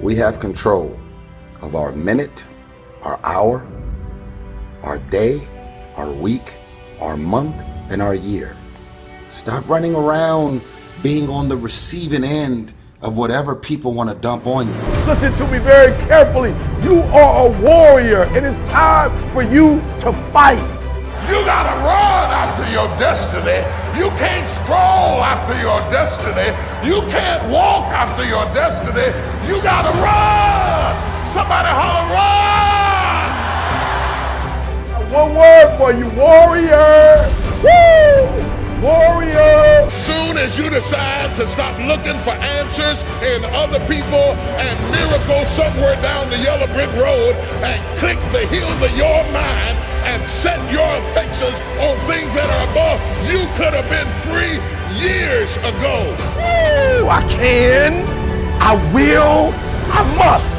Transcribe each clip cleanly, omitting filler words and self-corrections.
We have control of our minute, our hour, our day, our week, our month, and our year. Stop running around being on the receiving end of whatever people want to dump on you. Listen to me very carefully. You are a warrior. It is time for you to fight. You gotta run after your destiny. You can't stroll after your destiny. You can't walk after your destiny. You gotta run. Somebody holler, run! One word for you, warrior. Woo! Warrior! Soon as you decide to stop looking for answers in other people and miracles somewhere down the yellow brick road and click the heels of your mind and set your affections on things that are above, you could have been free years ago. Woo! I can, I will, I must.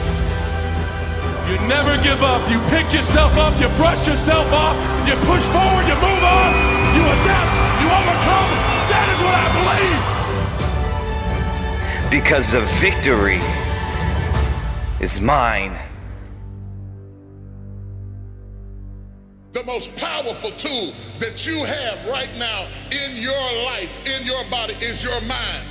You never give up. You pick yourself up, you brush yourself off, you push forward, you move on, you adapt, you overcome. That is what I believe. Because the victory is mine. The most powerful tool that you have right now in your life, in your body, is your mind.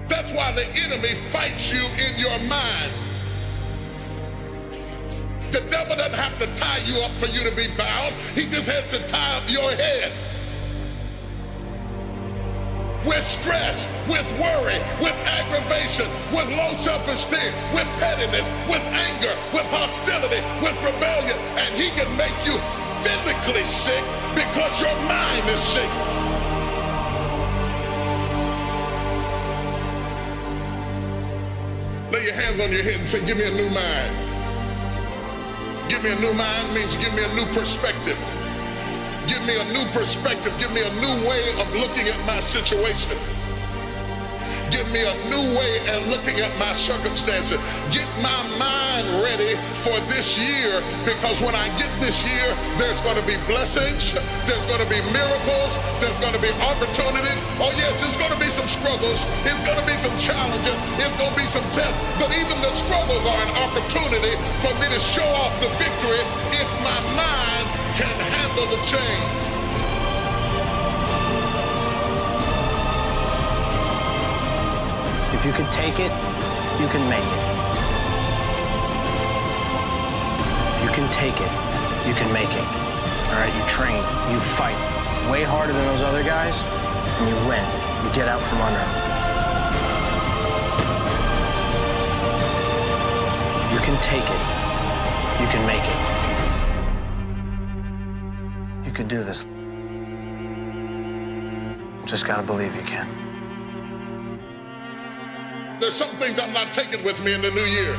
That's why the enemy fights you in your mind. The devil doesn't have to tie you up for you to be bound. He just has to tie up your head. With stress, with worry, with aggravation, with low self-esteem, with pettiness, with anger, with hostility, with rebellion. And he can make you physically sick because your mind is sick. Lay your hands on your head and say, give me a new mind. Give me a new mind means give me a new perspective. Give me a new perspective. Give me a new way of looking at my situation. Give me a new way of looking at my circumstances. Get my mind ready for this year, because when I get this year, there's going to be blessings, there's going to be miracles, there's going to be opportunities. Oh yes, it's going to be some struggles, it's going to be some challenges, it's going to be some tests, but even the struggles are an opportunity for me to show off the victory if my mind can handle the change. If you can take it, you can make it. If you can take it, you can make it. All right, you train, you fight way harder than those other guys, and you win. You get out from under them. If you can take it, you can make it. You can do this. Just gotta believe you can. There's some things I'm not taking with me in the new year.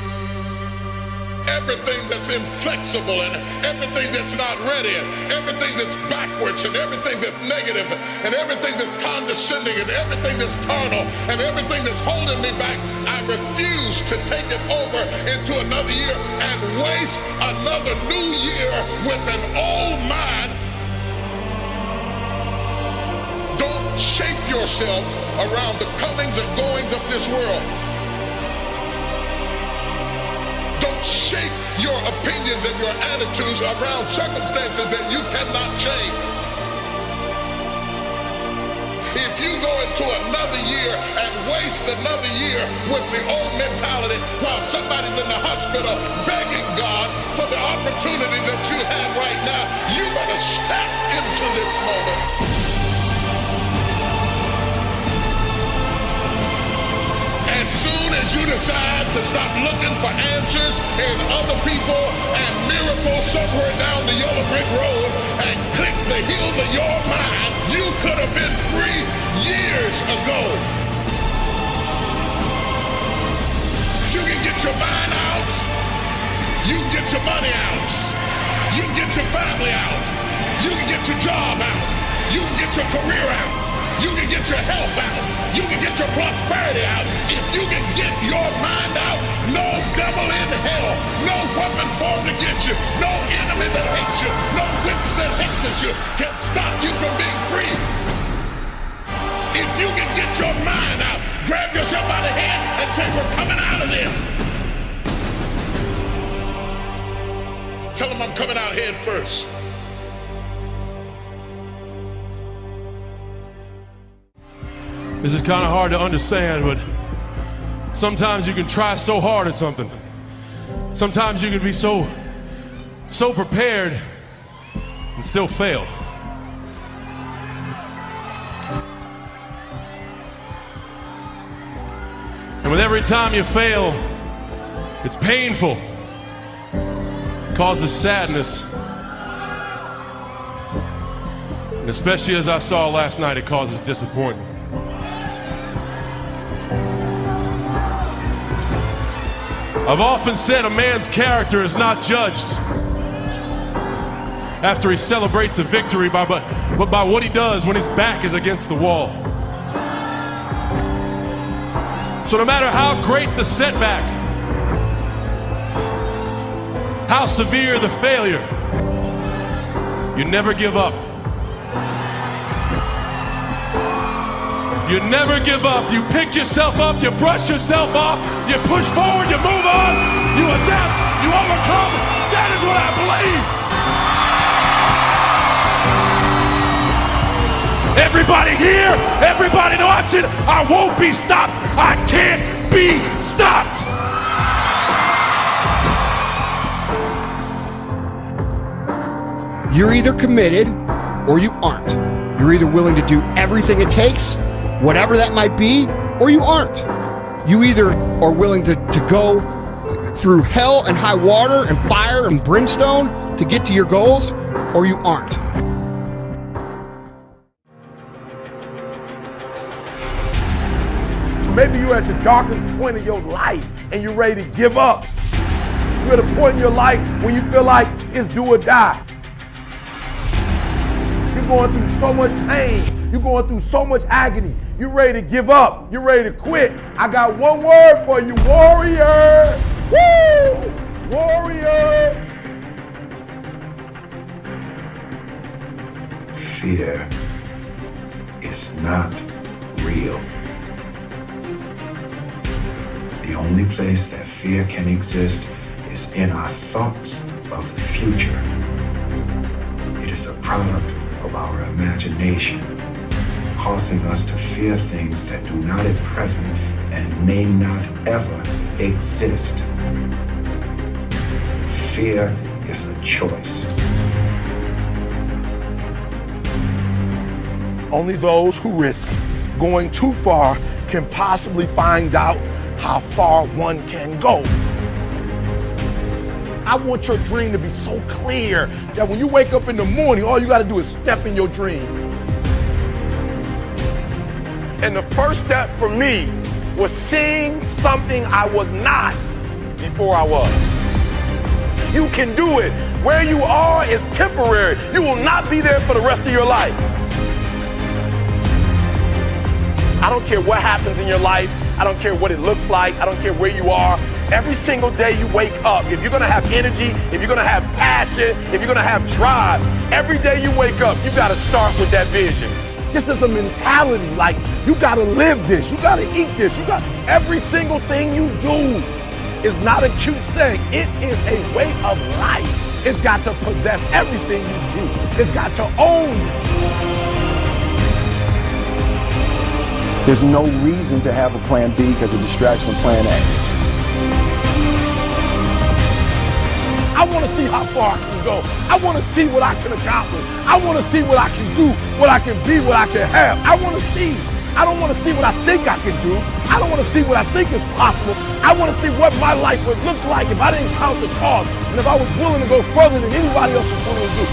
Everything that's inflexible and everything that's not ready and everything that's backwards and everything that's negative and everything that's condescending and everything that's carnal and everything that's holding me back, I refuse to take it over into another year and waste another new year with an old mind. Don't shape yourself around the comings and goings of this world. Don't shape your opinions and your attitudes around circumstances that you cannot change. If you go into another year and waste another year with the old mentality while somebody's in the hospital begging God for the opportunity that you have right now, you better step into this moment. As soon as you decide to stop looking for answers in other people and miracles somewhere down the yellow brick road and click the heels of your mind, you could have been free years ago. If you can get your mind out, you can get your money out, you can get your family out, you can get your job out, you can get your career out. You can get your health out. You can get your prosperity out. If you can get your mind out, no devil in hell, no weapon formed against you, no enemy that hates you, no witch that hexes you can stop you from being free. If you can get your mind out, grab yourself by the hand and say, we're coming out of there. Tell them I'm coming out head first. This is kind of hard to understand, but sometimes you can try so hard at something. Sometimes you can be so prepared and still fail. And with every time you fail, it's painful. It causes sadness. And especially as I saw last night, it causes disappointment. I've often said a man's character is not judged after he celebrates a victory, but by what he does when his back is against the wall. So no matter how great the setback, how severe the failure, you never give up. You never give up. You pick yourself up, you brush yourself off, you push forward, you move on, you adapt, you overcome. That is what I believe. Everybody here, everybody watching, I won't be stopped. I can't be stopped. You're either committed or you aren't. You're either willing to do everything it takes, whatever that might be, or you aren't. You either are willing to go through hell and high water and fire and brimstone to get to your goals, or you aren't. Maybe you're at the darkest point of your life and you're ready to give up. You're at a point in your life when you feel like it's do or die. You're going through so much pain. You're going through so much agony. You're ready to give up. You're ready to quit. I got one word for you, warrior. Woo! Warrior. Fear is not real. The only place that fear can exist is in our thoughts of the future. It is a product of our imagination, causing us to fear things that do not at present and may not ever exist. Fear is a choice. Only those who risk going too far can possibly find out how far one can go. I want your dream to be so clear that when you wake up in the morning, all you gotta do is step in your dream. And the first step for me was seeing something I was not before I was. You can do it. Where you are is temporary. You will not be there for the rest of your life. I don't care what happens in your life. I don't care what it looks like. I don't care where you are. Every single day you wake up, if you're gonna have energy, if you're gonna have passion, if you're gonna have drive, every day you wake up, you gotta start with that vision. This is a mentality, like you gotta live this, you gotta eat this, you got every single thing you do is not a cute saying. It is a way of life. It's got to possess everything you do. It's got to own you. There's no reason to have a plan B because it distracts from plan A. I want to see how far I can go. I want to see what I can accomplish. I want to see what I can do, what I can be, what I can have. I want to see. I don't want to see what I think I can do. I don't want to see what I think is possible. I want to see what my life would look like if I didn't count the cost and if I was willing to go further than anybody else was willing to do.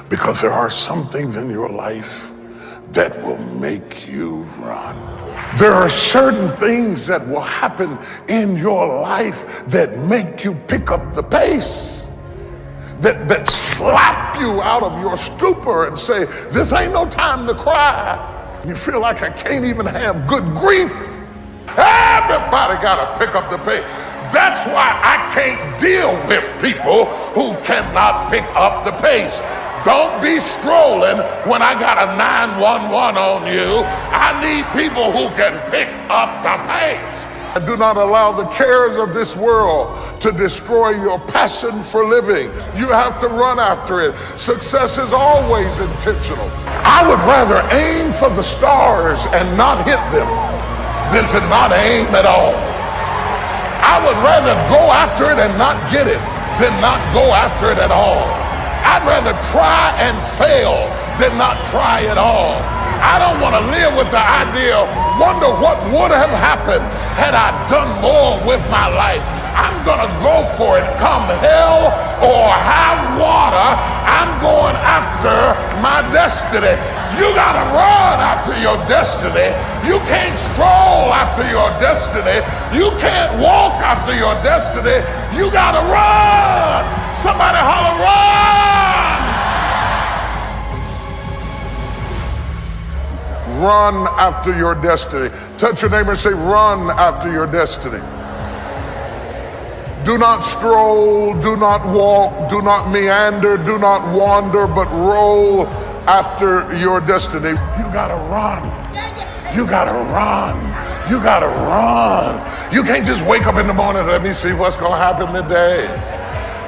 Because there are some things in your life that will make you run. There are certain things that will happen in your life that make you pick up the pace, that slap you out of your stupor and say, this ain't no time to cry. You feel like I can't even have good grief. Everybody gotta pick up the pace. That's why I can't deal with people who cannot pick up the pace. Don't be strolling when I got a 911 on you. I need people who can pick up the pace. Do not allow the cares of this world to destroy your passion for living. You have to run after it. Success is always intentional. I would rather aim for the stars and not hit them than to not aim at all. I would rather go after it and not get it than not go after it at all. I'd rather try and fail than not try at all. I don't want to live with the idea, wonder what would have happened had I done more with my life. I'm going to go for it, come hell or high water. I'm going after my destiny. You got to run after your destiny. You can't stroll after your destiny. You can't walk after your destiny. You got to run. Somebody holler, run! Run after your destiny. Touch your neighbor and say, run after your destiny. Do not stroll, do not walk, do not meander, do not wander, but roll after your destiny. You gotta run. You gotta run. You gotta run. You can't just wake up in the morning and let me see what's gonna happen today.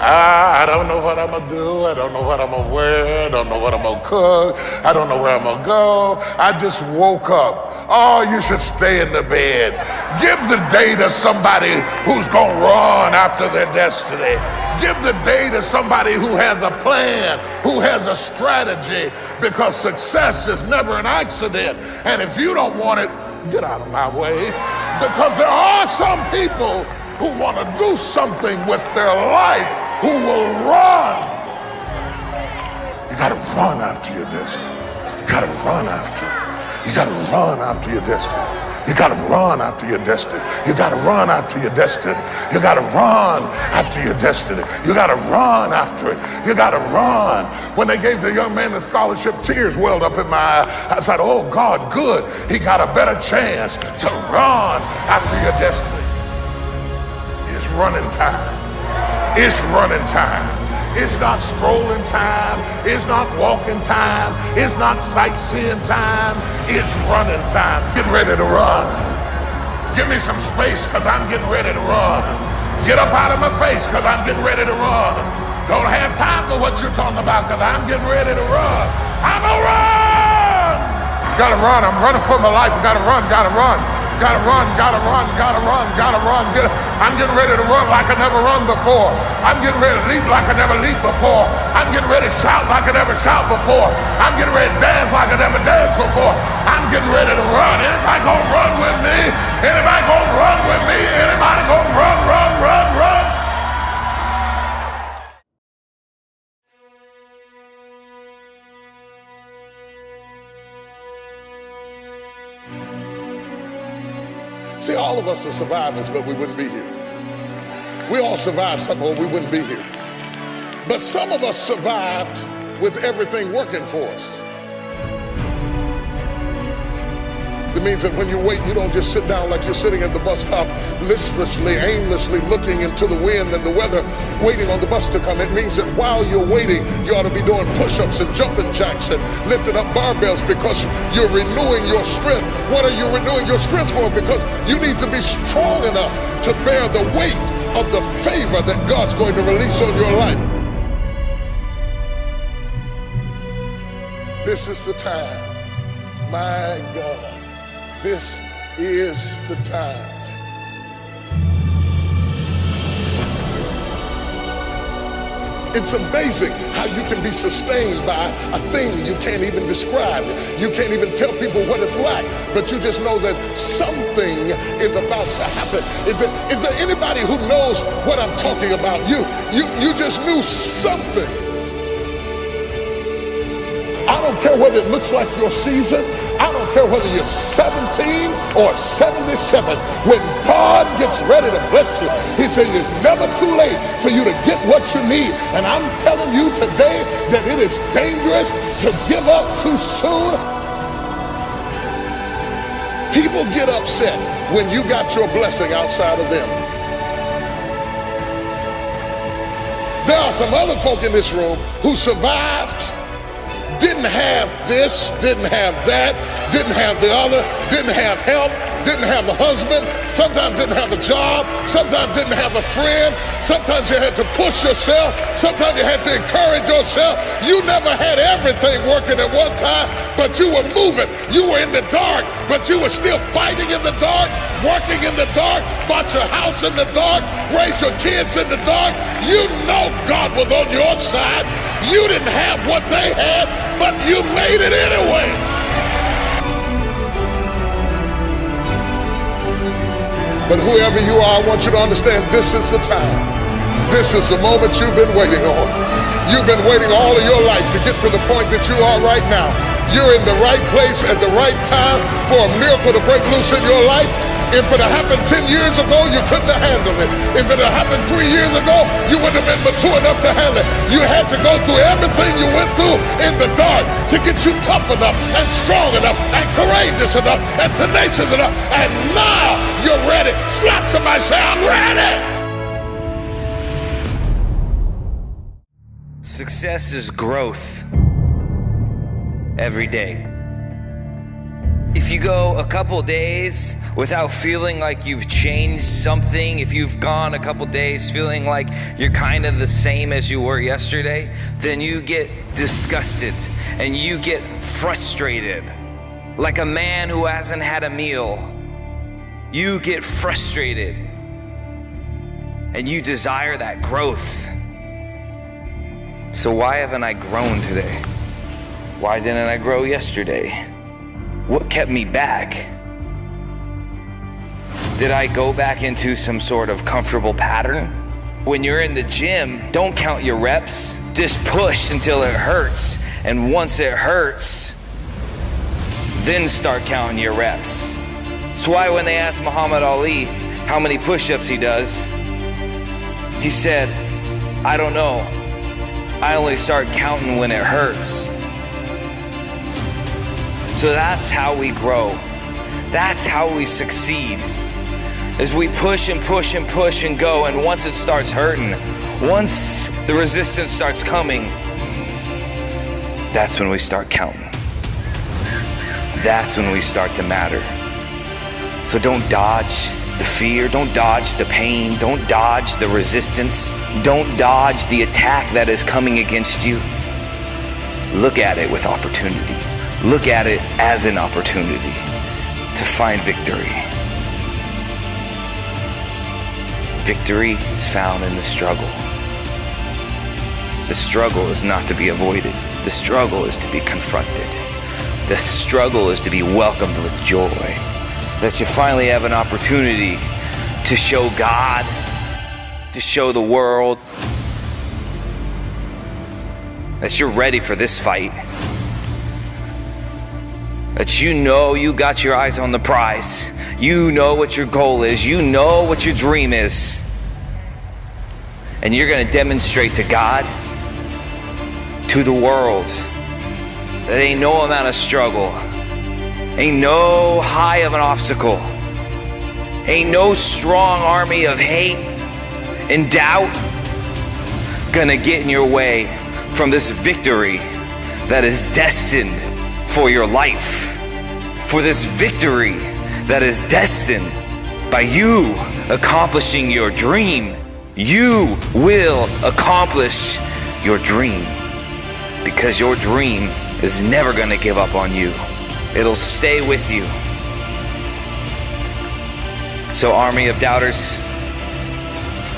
I don't know what I'm gonna do. I don't know what I'm gonna wear. I don't know what I'm gonna cook. I don't know where I'm gonna go. I just woke up. Oh, you should stay in the bed. Give the day to somebody who's gonna run after their destiny. Give the day to somebody who has a plan, who has a strategy, because success is never an accident. And if you don't want it, get out of my way. Because there are some people who want to do something with their life, who will run. You gotta run after your destiny. You gotta run after it. You gotta run after your destiny. You gotta run after your destiny. You gotta run after your destiny. You gotta run after your destiny. You gotta run after it. You gotta run. When they gave the young man the scholarship, tears welled up in my eye. I said, oh God, good. He got a better chance to run after your destiny. It's running time. It's running time. It's not strolling time. It's not walking time. It's not sightseeing time. It's running time. Get ready to run. Give me some space because I'm getting ready to run. Get up out of my face because I'm getting ready to run. Don't have time for what you're talking about because I'm getting ready to run. I'm gonna run. Gotta run. I'm running for my life. Gotta run. Gotta run. Gotta run, gotta run, gotta run, gotta run. I'm getting ready to run like I never run before. I'm getting ready to leap like I never leaped before. I'm getting ready to shout like I never shout before. I'm getting ready to dance like I never danced before. I'm getting ready to run. Anybody gonna run with me? Anybody gonna run with me? Anybody gonna run, run, run, run? See, all of us are survivors, but we wouldn't be here. We all survived something, or we wouldn't be here. But some of us survived with everything working for us. It means that when you wait, you don't just sit down like you're sitting at the bus stop, listlessly, aimlessly looking into the wind and the weather, waiting on the bus to come. It means that while you're waiting, you ought to be doing push-ups and jumping jacks and lifting up barbells because you're renewing your strength. What are you renewing your strength for? Because you need to be strong enough to bear the weight of the favor that God's going to release on your life. This is the time. My God. This is the time. It's amazing how you can be sustained by a thing you can't even describe. You can't even tell people what it's like, but you just know that something is about to happen. Is there anybody who knows what I'm talking about? You just knew something. I don't care whether it looks like your season. I don't care whether you're 17 or 77. When God gets ready to bless you, he says it's never too late for you to get what you need. And I'm telling you today that it is dangerous to give up too soon. People get upset when you got your blessing outside of them. There are some other folk in this room who survived didn't have this, didn't have that, didn't have the other, didn't have help, didn't have a husband, sometimes didn't have a job, sometimes didn't have a friend, sometimes you had to push yourself, sometimes you had to encourage yourself. You never had everything working at one time, but you were moving. You were in the dark, but you were still fighting in the dark, working in the dark, bought your house in the dark, raised your kids in the dark. You know God was on your side. You didn't have what they had, but you made it anyway. But whoever you are, I want you to understand this is the time. This is the moment you've been waiting on. You've been waiting all of your life to get to the point that you are right now. You're in the right place at the right time for a miracle to break loose in your life. If it had happened 10 years ago, you couldn't have handled it. If it had happened 3 years ago, you wouldn't have been mature enough to handle it. You had to go through everything you went through in the dark to get you tough enough and strong enough and courageous enough and tenacious enough. And now you're ready. Slap somebody, say, I'm ready. Success is growth every day. If you go a couple days without feeling like you've changed something, if you've gone a couple days feeling like you're kind of the same as you were yesterday, then you get disgusted and you get frustrated. Like a man who hasn't had a meal, you get frustrated and you desire that growth. So why haven't I grown today? Why didn't I grow yesterday? What kept me back? Did I go back into some sort of comfortable pattern? When you're in the gym, don't count your reps. Just push until it hurts. And once it hurts, then start counting your reps. That's why when they asked Muhammad Ali how many push-ups he does, he said, I don't know. I only start counting when it hurts. So that's how we grow. That's how we succeed. As we push and push and push and go, and once it starts hurting, once the resistance starts coming, that's when we start counting. That's when we start to matter. So don't dodge the fear, don't dodge the pain, don't dodge the resistance, don't dodge the attack that is coming against you. Look at it with opportunity. Look at it as an opportunity to find victory. Victory is found in the struggle. The struggle is not to be avoided. The struggle is to be confronted. The struggle is to be welcomed with joy. That you finally have an opportunity to show God, to show the world that you're ready for this fight. That you know you got your eyes on the prize. You know what your goal is. You know what your dream is. And you're going to demonstrate to God, to the world, that ain't no amount of struggle, ain't no high of an obstacle, ain't no strong army of hate and doubt gonna get in your way from this victory that is destined for your life, for this victory that is destined by you accomplishing your dream. You will accomplish your dream because your dream is never going to give up on you. It'll stay with you. So army of doubters,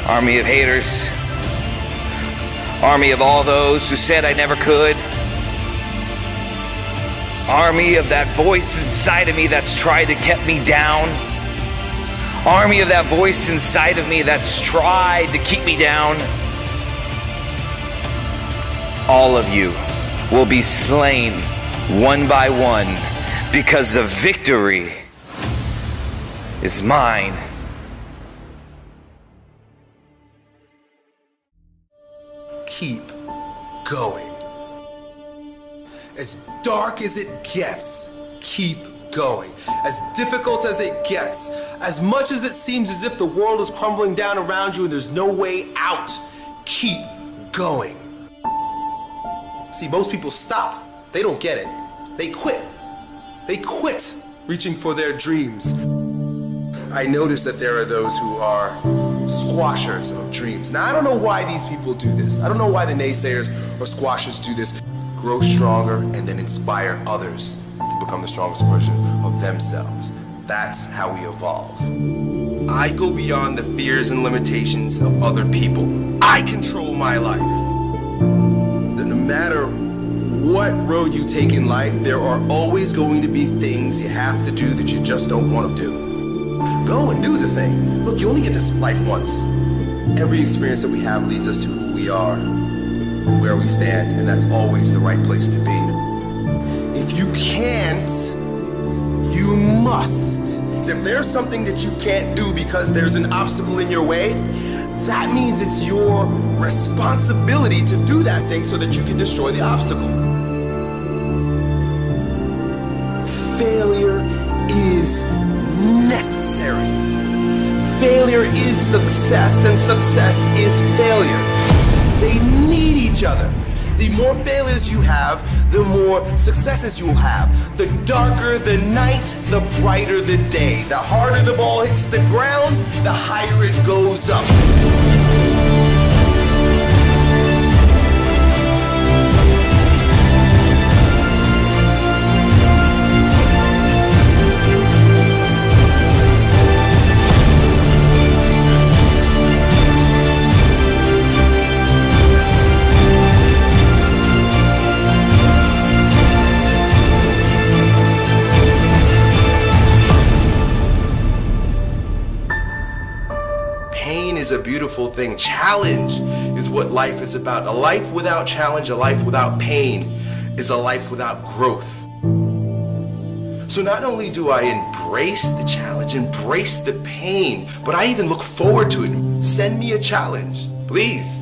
army of haters, army of all those who said I never could, army of that voice inside of me that's tried to keep me down, army of that voice inside of me that's tried to keep me down, all of you will be slain one by one because the victory is mine. Keep going. As dark as it gets, keep going. As difficult as it gets, as much as it seems as if the world is crumbling down around you and there's no way out, keep going. See, most people stop they don't get it. They quit. They quit reaching for their dreams. I notice that there are those who are squashers of dreams. Now, I don't know why these people do this. I don't know why the naysayers or squashers do this. Grow stronger and then inspire others to become the strongest version of themselves. That's how we evolve. I go beyond the fears and limitations of other people. I control my life. No matter what road you take in life, there are always going to be things you have to do that you just don't want to do. Go and do the thing. Look, you only get this life once. Every experience that we have leads us to who we are and where we stand, and that's always the right place to be. If you can't, you must. If there's something that you can't do because there's an obstacle in your way, that means it's your responsibility to do that thing so that you can destroy the obstacle. Failure is necessary. Failure is success, and success is failure. They need each other. The more failures you have, the more successes you'll have. The darker the night, the brighter the day. The harder the ball hits the ground, the higher it goes up. Is a beautiful thing. Challenge is what life is about. A life without challenge, a life without pain, is a life without growth. So not only do I embrace the challenge, embrace the pain, but I even look forward to it. Send me a challenge, please.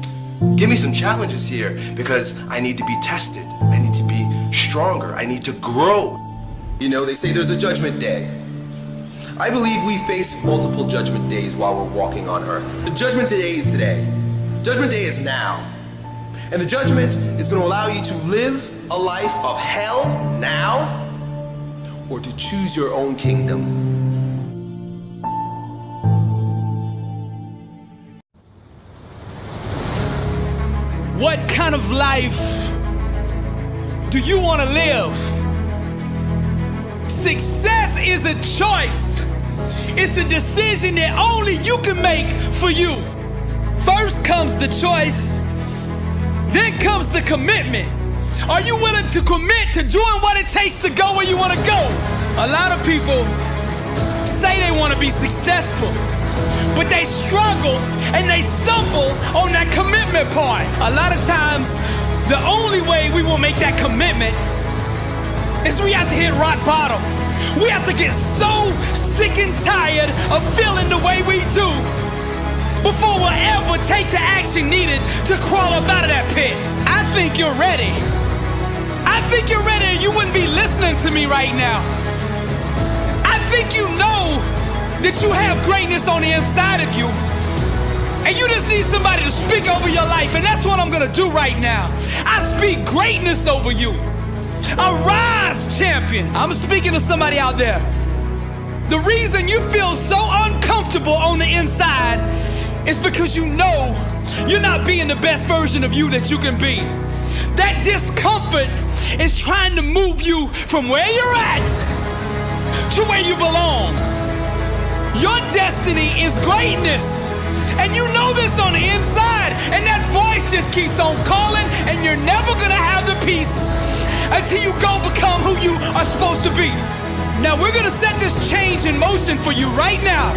Give me some challenges here because I need to be tested. I need to be stronger. I need to grow. You know, they say there's a judgment day. I believe we face multiple judgment days while we're walking on earth. The judgment day is today. Judgment day is now. And the judgment is going to allow you to live a life of hell now or to choose your own kingdom. What kind of life do you want to live? Success is a choice. It's a decision that only you can make for you. First comes the choice, then comes the commitment. Are you willing to commit to doing what it takes to go where you want to go? A lot of people say they want to be successful, but they struggle and they stumble on that commitment part. A lot of times, the only way we will make that commitment is we have to hit rock bottom. We have to get so sick and tired of feeling the way we do before we'll ever take the action needed to crawl up out of that pit. I think you're ready. I think you're ready, or you wouldn't be listening to me right now. I think you know that you have greatness on the inside of you, and you just need somebody to speak over your life, and that's what I'm gonna do right now. I speak greatness over you. Arise, champion. I'm speaking to somebody out there. The reason you feel so uncomfortable on the inside is because you know you're not being the best version of you that you can be. That discomfort is trying to move you from where you're at to where you belong. Your destiny is greatness, and you know this on the inside, and that voice just keeps on calling, and you're never gonna have the peace until you go become who you are supposed to be. Now we're gonna set this change in motion for you right now.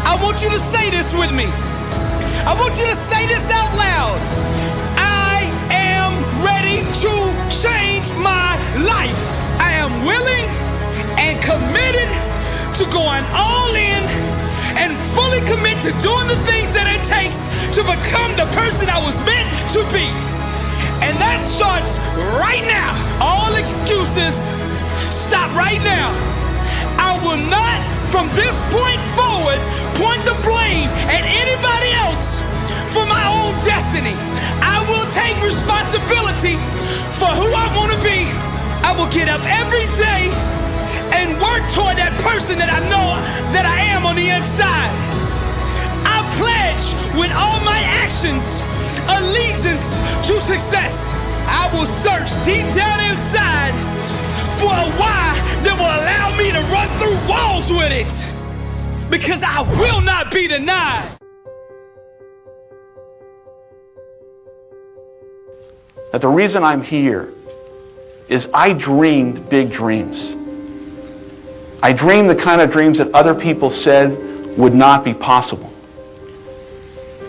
I want you to say this with me. I want you to say this out loud. I am ready to change my life. I am willing and committed to going all in and fully commit to doing the things that it takes to become the person I was meant to be. And that starts right now. All excuses, stop right now. I will not, from this point forward, point the blame at anybody else for my own destiny. I will will take responsibility for who I want to be. I will get up every day and work toward that person that I know that I am on the inside. I pledge with all my actions allegiance to success. I will search deep down inside for a why that will allow me to run through walls with it, because I will not be denied. That the reason I'm here is I dreamed big dreams. I dreamed the kind of dreams that other people said would not be possible.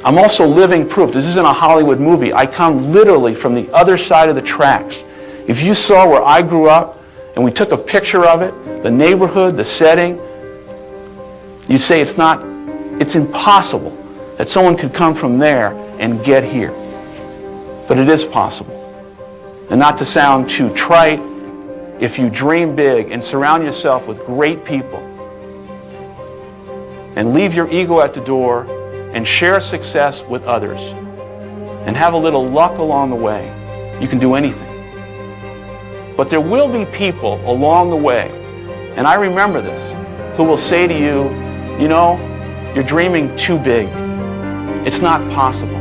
I'm also living proof. This isn't a Hollywood movie. I come literally from the other side of the tracks. If you saw where I grew up and we took a picture of it, the neighborhood, the setting, you'd say it's impossible that someone could come from there and get here. But it is possible. And not to sound too trite, if you dream big and surround yourself with great people and leave your ego at the door and share success with others and have a little luck along the way, you can do anything. But there will be people along the way, and I remember this, who will say to you, you know, you're dreaming too big. It's not possible.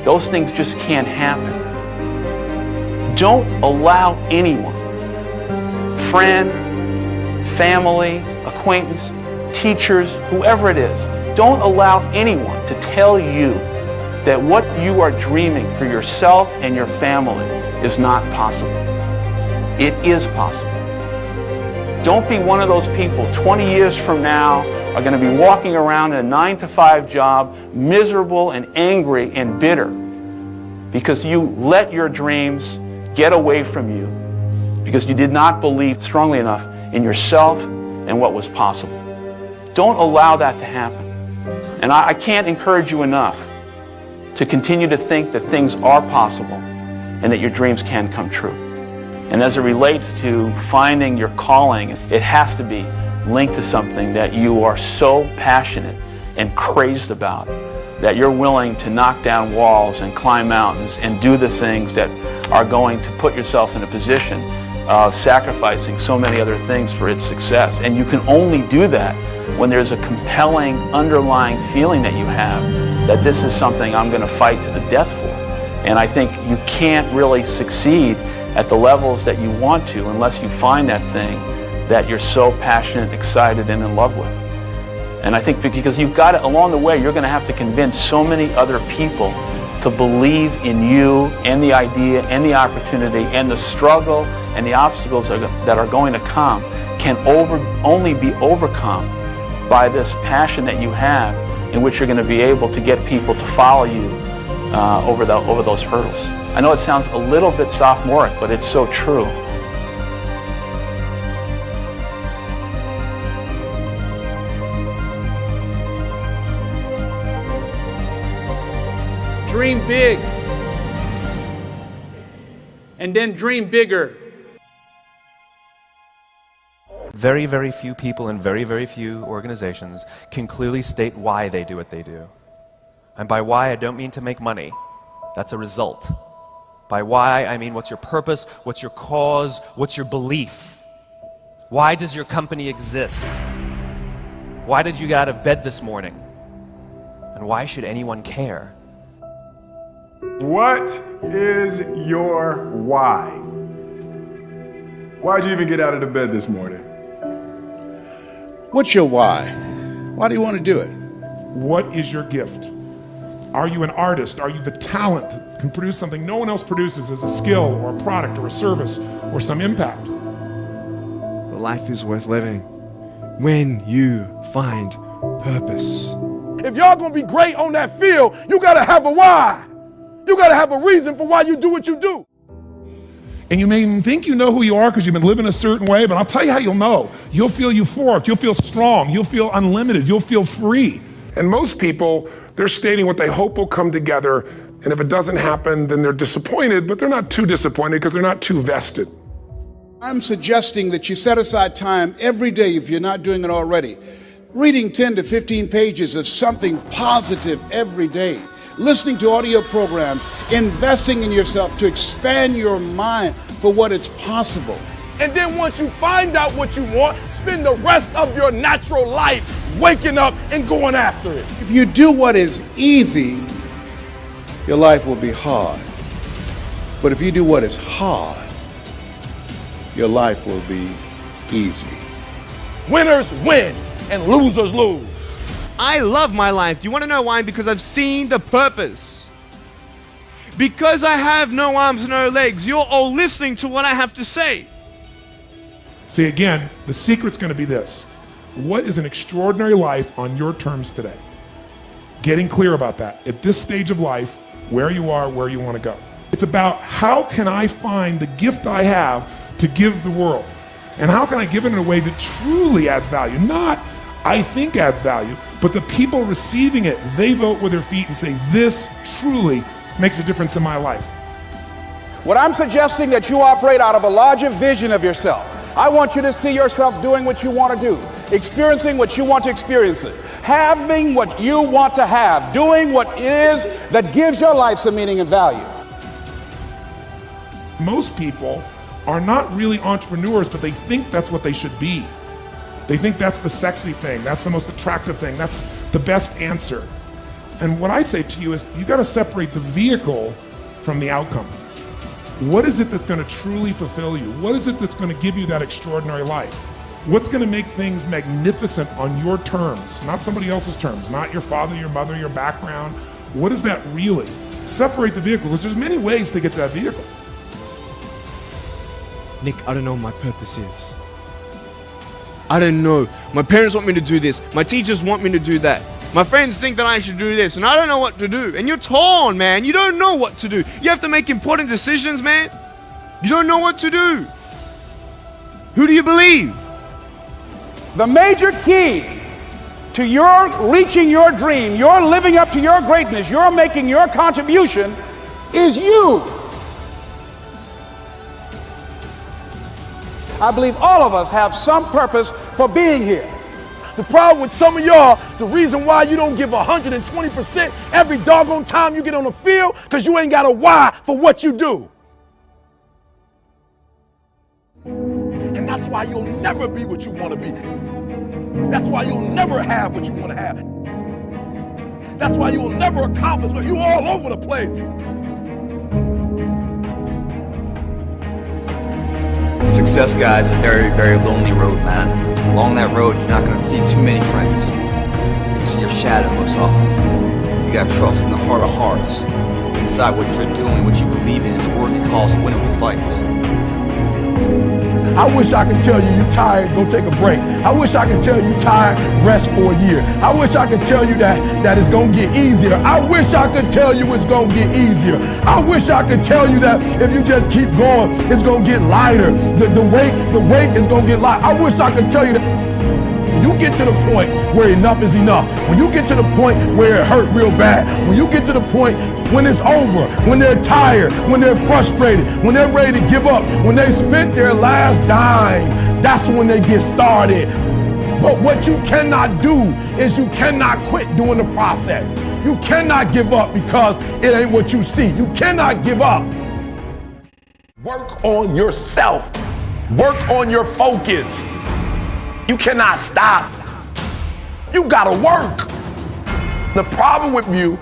Those things just can't happen. Don't allow anyone, friend, family, acquaintance, teachers, whoever it is, don't allow anyone to tell you that what you are dreaming for yourself and your family is not possible. It is possible. Don't be one of those people 20 years from now are going to be walking around in a 9-to-5 job, miserable and angry and bitter because you let your dreams get away from you because you did not believe strongly enough in yourself and what was possible. Don't allow that to happen. And I can't encourage you enough to continue to think that things are possible and that your dreams can come true. And as it relates to finding your calling, it has to be linked to something that you are so passionate and crazed about that you're willing to knock down walls and climb mountains and do the things that are going to put yourself in a position of sacrificing so many other things for its success. And you can only do that when there's a compelling underlying feeling that you have that this is something I'm going to fight to the death for. And I think you can't really succeed at the levels that you want to unless you find that thing that you're so passionate, excited, and in love with. And I think because you've got it along the way, you're going to have to convince so many other people to believe in you and the idea and the opportunity, and the struggle and the obstacles that are going to come can only be overcome by this passion that you have, in which you're going to be able to get people to follow you over those hurdles. I know it sounds a little bit sophomoric, but it's so true. Dream big, and then dream bigger. Very, very few people in very, very few organizations can clearly state why they do what they do. And by why, I don't mean to make money. That's a result. By why, I mean what's your purpose, what's your cause, what's your belief? Why does your company exist? Why did you get out of bed this morning? And why should anyone care? What is your why? Why'd you even get out of the bed this morning? What's your why? Why do you want to do it? What is your gift? Are you an artist? Are you the talent that can produce something no one else produces as a skill or a product or a service or some impact? Life is worth living when you find purpose. If y'all gonna be great on that field, you gotta have a why. You gotta have a reason for why you do what you do. And you may think you know who you are because you've been living a certain way, but I'll tell you how you'll know. You'll feel euphoric, you'll feel strong, you'll feel unlimited, you'll feel free. And most people, they're stating what they hope will come together, and if it doesn't happen, then they're disappointed, but they're not too disappointed because they're not too vested. I'm suggesting that you set aside time every day, if you're not doing it already, reading 10 to 15 pages of something positive every day. listening to audio programs, investing in yourself to expand your mind for what is possible. And then once you find out what you want, spend the rest of your natural life waking up and going after it. If you do what is easy, your life will be hard. But if you do what is hard, your life will be easy. Winners win and losers lose. I love my life. Do you want to know why? Because I've seen the purpose. Because I have no arms, no legs. You're all listening to what I have to say. See, again, the secret's going to be this. What is an extraordinary life on your terms today? Getting clear about that. At this stage of life, where you are, where you want to go. It's about how can I find the gift I have to give the world? And how can I give it in a way that truly adds value? Not, I think adds value, but the people receiving it, they vote with their feet and say, this truly makes a difference in my life. What I'm suggesting that you operate out of a larger vision of yourself. I want you to see yourself doing what you want to do, experiencing what you want to experience, having what you want to have, doing what it is that gives your life some meaning and value. Most people are not really entrepreneurs, but they think that's what they should be. They think that's the sexy thing, that's the most attractive thing, that's the best answer. And what I say to you is, you got to separate the vehicle from the outcome. What is it that's going to truly fulfill you? What is it that's going to give you that extraordinary life? What's going to make things magnificent on your terms, not somebody else's terms, not your father, your mother, your background? What is that really? Separate the vehicle, because there's many ways to get to that vehicle. Nick, I don't know what my purpose is. I don't know. My parents want me to do this. My teachers want me to do that. My friends think that I should do this, and I don't know what to do. And you're torn, man. You don't know what to do. You have to make important decisions, man. You don't know what to do. Who do you believe? The major key to your reaching your dream, your living up to your greatness, your making your contribution is you. I believe all of us have some purpose for being here. The problem with some of y'all, the reason why you don't give 120% every doggone time you get on the field, because you ain't got a why for what you do. And that's why you'll never be what you want to be. That's why you'll never have what you want to have. That's why you'll never accomplish what you're all over the place. Success, guys, a very, very lonely road, man. Along that road, you're not going to see too many friends. You see your shadow most often. You got to trust in the heart of hearts. Inside what you're doing, what you believe in, is a worthy cause, a winnable fight. I wish I could tell you you're tired, go take a break. I wish I could tell you tired, rest for a year. I wish I could tell you that it's gonna get easier. I wish I could tell you it's gonna get easier. I wish I could tell you that if you just keep going, it's gonna get lighter. The weight is gonna get light. I wish I could tell you that. When you get to the point where enough is enough, when you get to the point where it hurt real bad, when you get to the point when it's over, when they're tired, when they're frustrated, when they're ready to give up, when they spent their last dime, that's when they get started. But what you cannot do is you cannot quit doing the process. You cannot give up because it ain't what you see. You cannot give up. Work on yourself. Work on your focus. You cannot stop. You gotta work. The problem with you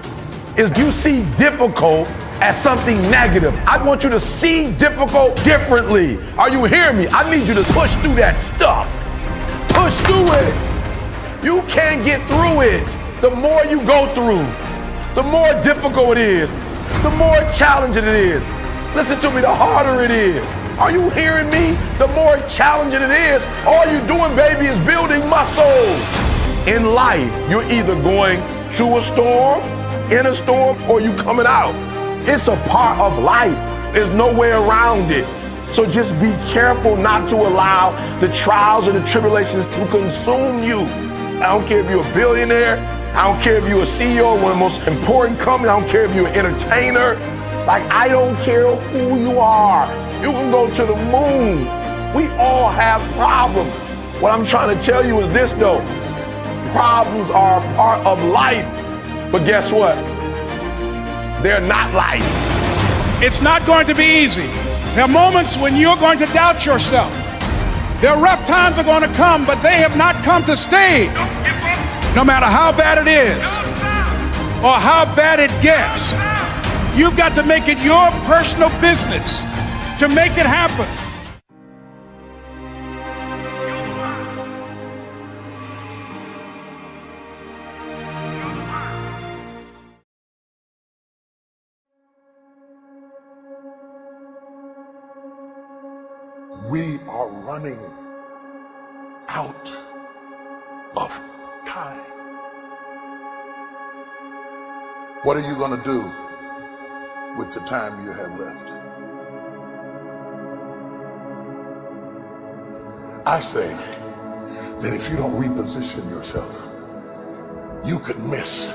is you see difficult as something negative. I want you to see difficult differently. Are you hearing me? I need you to push through that stuff. Push through it. You can't get through it. The more you go through, the more difficult it is, the more challenging it is. Listen to me, the harder it is. Are you hearing me? The more challenging it is. All you're doing, baby, is building muscles. In life, you're either going to a storm, in a storm, or you coming out. It's a part of life. There's no way around it. So just be careful not to allow the trials and the tribulations to consume you. I don't care if you're a billionaire. I don't care if you're a CEO of one of the most important companies. I don't care if you're an entertainer. Like, I don't care who you are. You can go to the moon. We all have problems. What I'm trying to tell you is this, though. Problems are a part of life. But guess what? They're not life. It's not going to be easy. There are moments when you're going to doubt yourself. There are rough times are going to come, but they have not come to stay. No matter how bad it is or how bad it gets, you've got to make it your personal business to make it happen. We are running out of time. What are you going to do with the time you have left? I say that if you don't reposition yourself, you could miss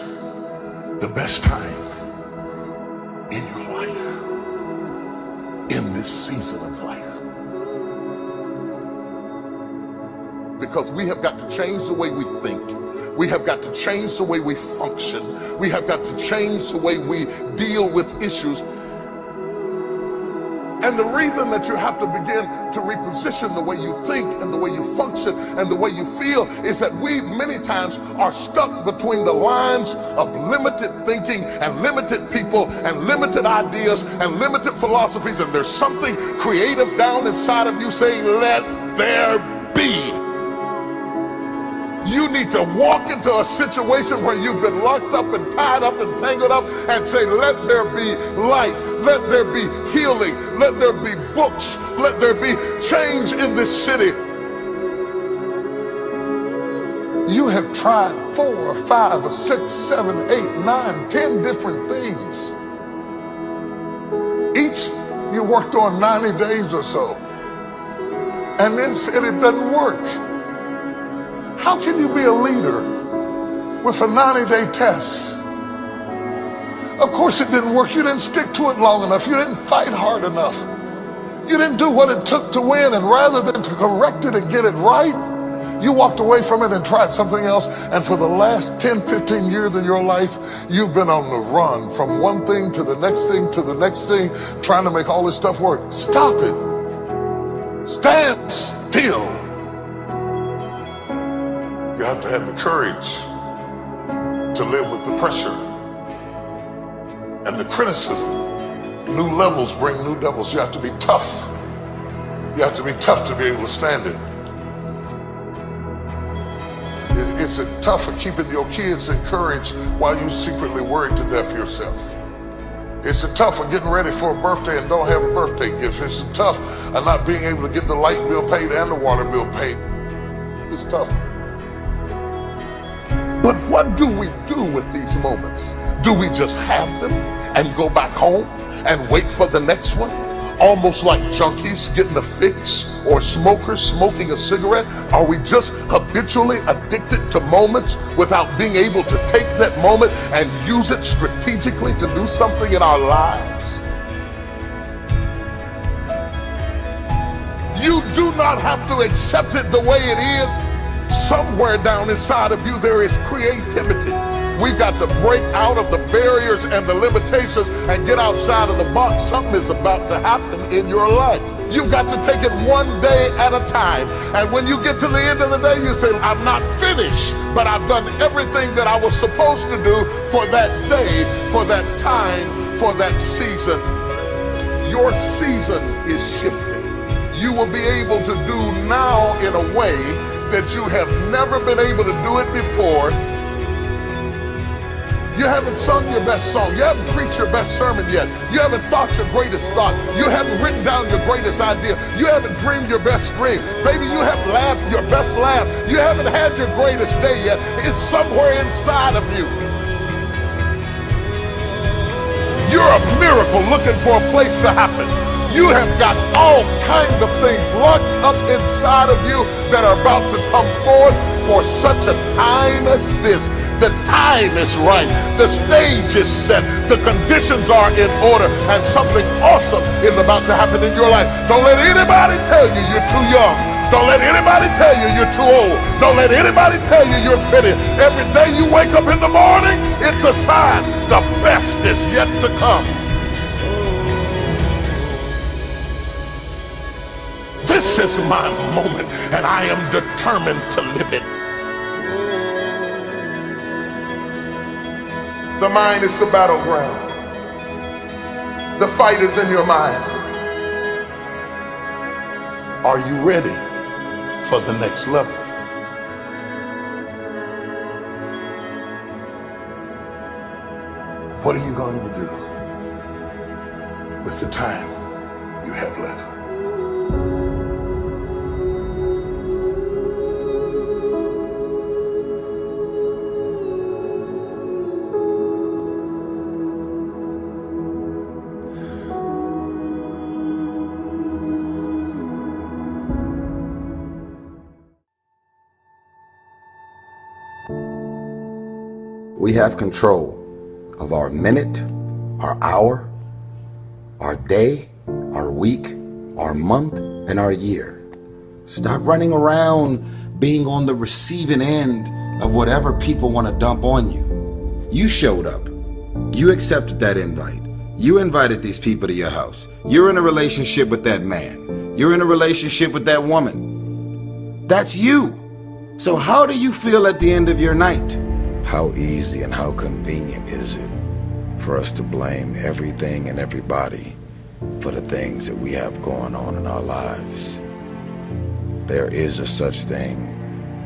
the best time in your life, in this season of life. Because we have got to change the way we think. We have got to change the way we function. We have got to change the way we deal with issues. And the reason that you have to begin to reposition the way you think and the way you function and the way you feel is that we many times are stuck between the lines of limited thinking and limited people and limited ideas and limited philosophies, and there's something creative down inside of you saying, let there be. You need to walk into a situation where you've been locked up and tied up and tangled up and say, let there be light, let there be healing, let there be books, let there be change in this city. You have tried 4 or 5 or 6, 7, 8, 9, 10 different things. Each you worked on 90 days or so and then said it doesn't work. How can you be a leader with a 90-day test? Of course it didn't work. You didn't stick to it long enough. You didn't fight hard enough. You didn't do what it took to win, and rather than to correct it and get it right, you walked away from it and tried something else. And for the last 10, 15 years of your life, you've been on the run from one thing to the next thing to the next thing, trying to make all this stuff work. Stop it. Stand still. You have to have the courage to live with the pressure and the criticism. New levels bring new devils. You have to be tough. You have to be tough to be able to stand it. It's tough of keeping your kids encouraged while you secretly worried to death yourself. It's tough of getting ready for a birthday and don't have a birthday gift. It's tough of not being able to get the light bill paid and the water bill paid. It's tough. But what do we do with these moments? Do we just have them and go back home and wait for the next one? Almost like junkies getting a fix or smokers smoking a cigarette? Are we just habitually addicted to moments without being able to take that moment and use it strategically to do something in our lives? You do not have to accept it the way it is. Somewhere down inside of you there is creativity. We've got to break out of the barriers and the limitations and get outside of the box. Something is about to happen in your life. You've got to take it one day at a time. And when you get to the end of the day, you say, I'm not finished, but I've done everything that I was supposed to do for that day, for that time, for that season. Your season is shifting. You will be able to do now in a way that you have never been able to do it before. You haven't sung your best song. You haven't preached your best sermon yet. You haven't thought your greatest thought. You haven't written down your greatest idea. You haven't dreamed your best dream. Baby, you haven't laughed your best laugh. You haven't had your greatest day yet. It's somewhere inside of you. You're a miracle looking for a place to happen. You have got all kinds of things locked up inside of you that are about to come forth for such a time as this. The time is right. The stage is set. The conditions are in order, and something awesome is about to happen in your life. Don't let anybody tell you you're too young. Don't let anybody tell you you're too old. Don't let anybody tell you you're fitted. Every day you wake up in the morning, it's a sign the best is yet to come. This is my moment, and I am determined to live it. The mind is the battleground. The fight is in your mind. Are you ready for the next level? What are you going to do with the time you have left? We have control of our minute, our hour, our day, our week, our month, and our year. Stop running around being on the receiving end of whatever people want to dump on you. You showed up. You accepted that invite. You invited these people to your house. You're in a relationship with that man. You're in a relationship with that woman. That's you. So how do you feel at the end of your night? How easy and how convenient is it for us to blame everything and everybody for the things that we have going on in our lives? There is a such thing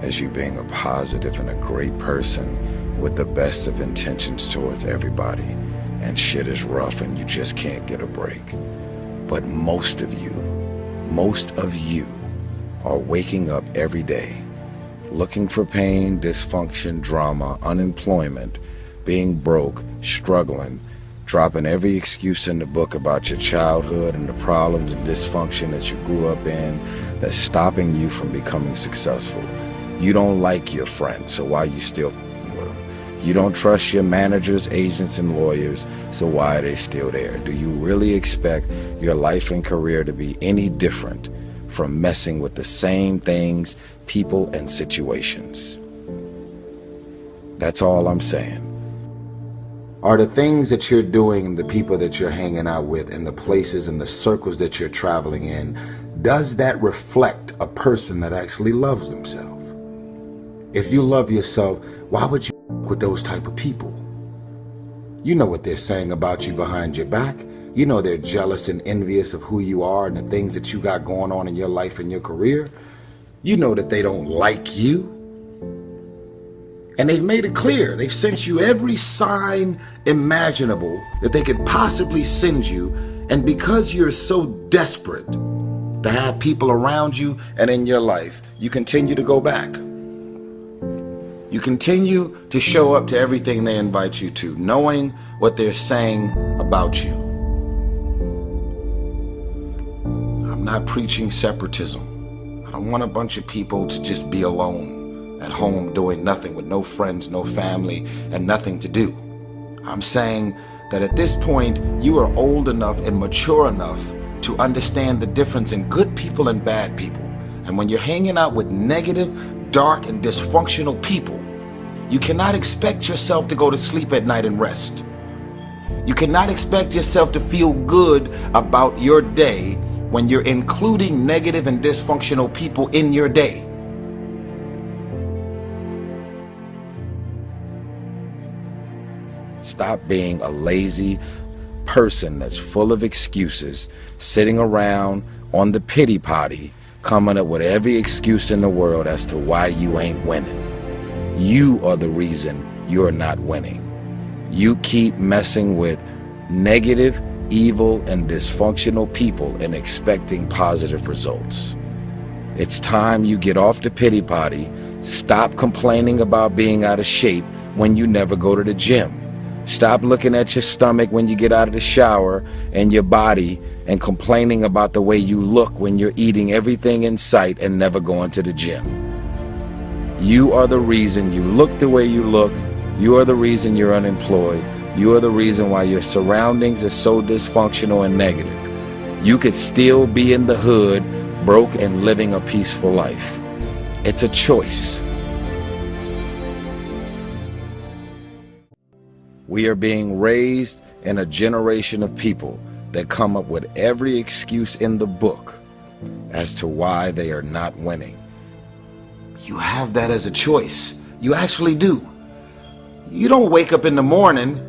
as you being a positive and a great person with the best of intentions towards everybody, and shit is rough and you just can't get a break. But most of you are waking up every day looking for pain, dysfunction, drama, unemployment, being broke, struggling, dropping every excuse in the book about your childhood and the problems and dysfunction that you grew up in that's stopping you from becoming successful. You don't like your friends, so why are you still with them? You don't trust your managers, agents, and lawyers, so why are they still there? Do you really expect your life and career to be any different from messing with the same things, people, and situations? That's all I'm saying. Are the things that you're doing and the people that you're hanging out with and the places and the circles that you're traveling in, does that reflect a person that actually loves themselves? If you love yourself, why would you with those type of people? You know what they're saying about you behind your back. You know they're jealous and envious of who you are and the things that you got going on in your life and your career. You know that they don't like you. And they've made it clear. They've sent you every sign imaginable that they could possibly send you. And because you're so desperate to have people around you and in your life, you continue to go back. You continue to show up to everything they invite you to, knowing what they're saying about you. I'm not preaching separatism. I don't want a bunch of people to just be alone at home doing nothing with no friends, no family, and nothing to do. I'm saying that at this point, you are old enough and mature enough to understand the difference in good people and bad people. And when you're hanging out with negative, dark, and dysfunctional people, you cannot expect yourself to go to sleep at night and rest. You cannot expect yourself to feel good about your day when you're including negative and dysfunctional people in your day. Stop being a lazy person that's full of excuses, sitting around on the pity potty, coming up with every excuse in the world as to why you ain't winning. You are the reason you're not winning. You keep messing with negative, evil, and dysfunctional people and expecting positive results. It's time you get off the pity potty, stop complaining about being out of shape when you never go to the gym. Stop looking at your stomach when you get out of the shower and your body and complaining about the way you look when you're eating everything in sight and never going to the gym. You are the reason you look the way you look, You are the reason you're unemployed. You are the reason why your surroundings are so dysfunctional and negative. You could still be in the hood, broke and living a peaceful life. It's a choice. We are being raised in a generation of people that come up with every excuse in the book as to why they are not winning. You have that as a choice. You actually do. You don't wake up in the morning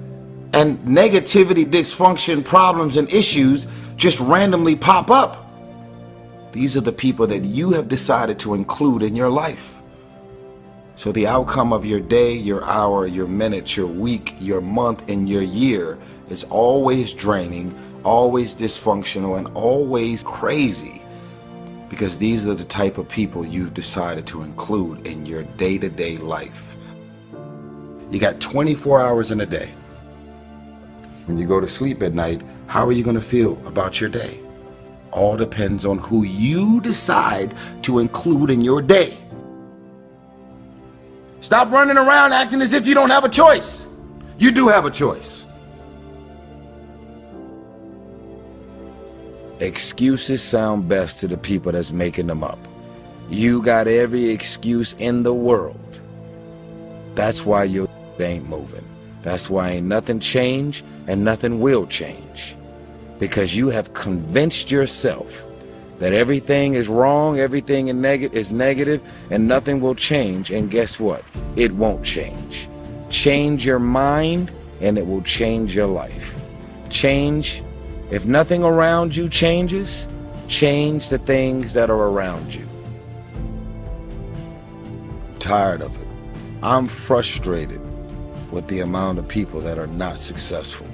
and negativity, dysfunction, problems, and issues just randomly pop up. These are the people that you have decided to include in your life. So the outcome of your day, your hour, your minute, your week, your month, and your year is always draining, always dysfunctional, and always crazy. Because these are the type of people you've decided to include in your day-to-day life. You got 24 hours in a day. When you go to sleep at night, how are you going to feel about your day? All depends on who you decide to include in your day. Stop running around acting as if you don't have a choice. You do have a choice. Excuses sound best to the people that's making them up. You got every excuse in the world. That's why your ain't moving. That's why ain't nothing changed and nothing will change. Because you have convinced yourself that everything is wrong, everything is negative, and nothing will change. And guess what? It won't change. Change your mind and it will change your life. Change. If nothing around you changes, change the things that are around you. I'm tired of it. I'm frustrated with the amount of people that are not successful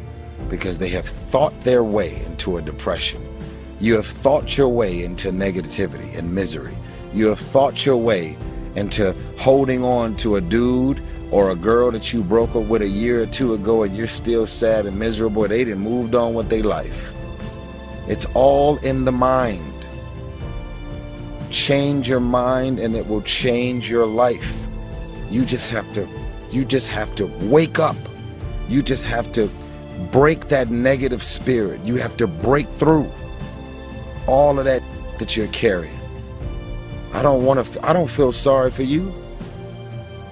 because they have thought their way into a depression. You have thought your way into negativity and misery. You have thought your way into holding on to a dude or a girl that you broke up with a year or two ago and you're still sad and miserable. They done moved on with their life. It's all in the mind. Change your mind and it will change your life. You just have to wake up. You just have to break that negative spirit. You have to break through all of that you're carrying. I don't feel sorry for you.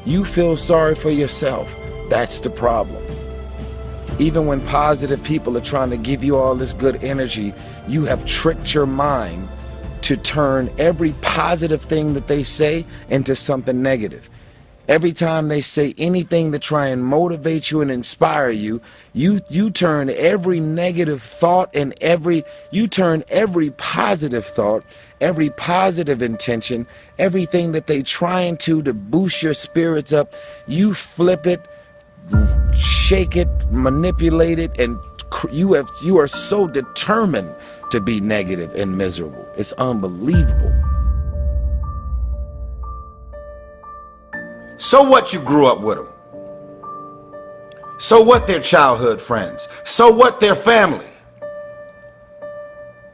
You feel sorry for yourself. That's the problem. Even when positive people are trying to give you all this good energy, you have tricked your mind to turn every positive thing that they say into something negative. Every time they say anything to try and motivate you and inspire you, you turn every negative thought and you turn every positive thought, every positive intention, everything that they trying to boost your spirits up, you flip it, shake it, manipulate it, and you are so determined to be negative and miserable. It's unbelievable. So what you grew up with them? So what their childhood friends? So what their family?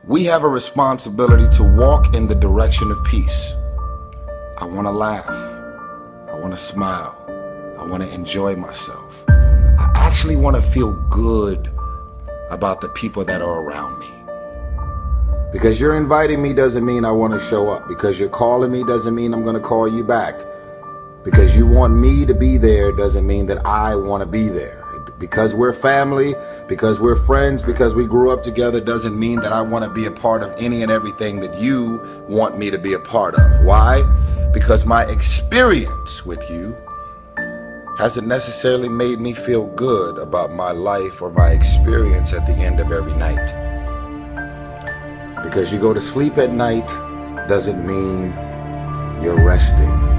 We have a responsibility to walk in the direction of peace. I want to laugh. I want to smile. I want to enjoy myself. I actually want to feel good about the people that are around me. Because you're inviting me doesn't mean I want to show up. Because you're calling me doesn't mean I'm going to call you back. Because you want me to be there doesn't mean that I want to be there. Because we're family, because we're friends, because we grew up together doesn't mean that I want to be a part of any and everything that you want me to be a part of. Why? Because my experience with you hasn't necessarily made me feel good about my life or my experience at the end of every night. Because you go to sleep at night doesn't mean you're resting.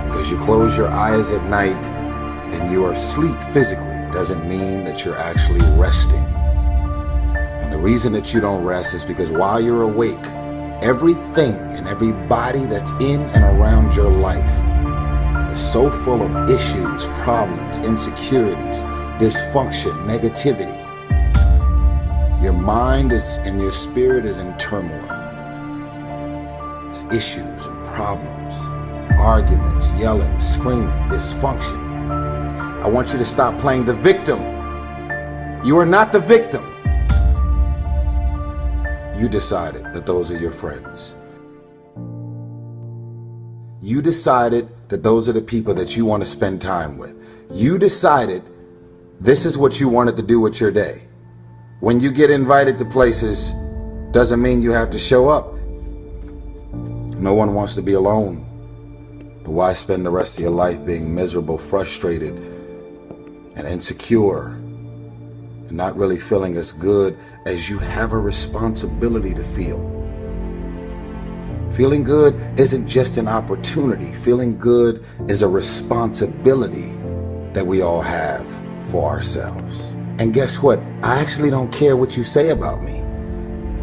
Because you close your eyes at night and you are asleep physically doesn't mean that you're actually resting. And the reason that you don't rest is because while you're awake, everything and everybody that's in and around your life is so full of issues, problems, insecurities, dysfunction, negativity. Your mind and your spirit is in turmoil. There's issues and problems. Arguments, yelling, screaming, dysfunction. I want you to stop playing the victim. You are not the victim. You decided that those are your friends. You decided that those are the people that you want to spend time with. You decided this is what you wanted to do with your day. When you get invited to places, doesn't mean you have to show up. No one wants to be alone. But why spend the rest of your life being miserable, frustrated, and insecure, and not really feeling as good as you have a responsibility to feel? Feeling good isn't just an opportunity. Feeling good is a responsibility that we all have for ourselves. And guess what? I actually don't care what you say about me.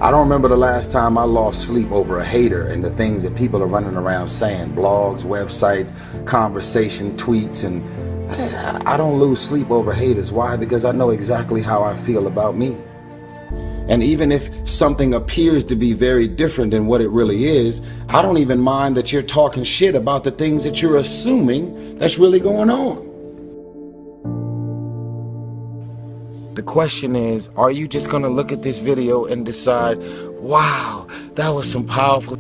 I don't remember the last time I lost sleep over a hater and the things that people are running around saying, blogs, websites, conversation, tweets, and I don't lose sleep over haters. Why? Because I know exactly how I feel about me. And even if something appears to be very different than what it really is, I don't even mind that you're talking shit about the things that you're assuming that's really going on. The question is, are you just gonna look at this video and decide, wow, that was some powerful,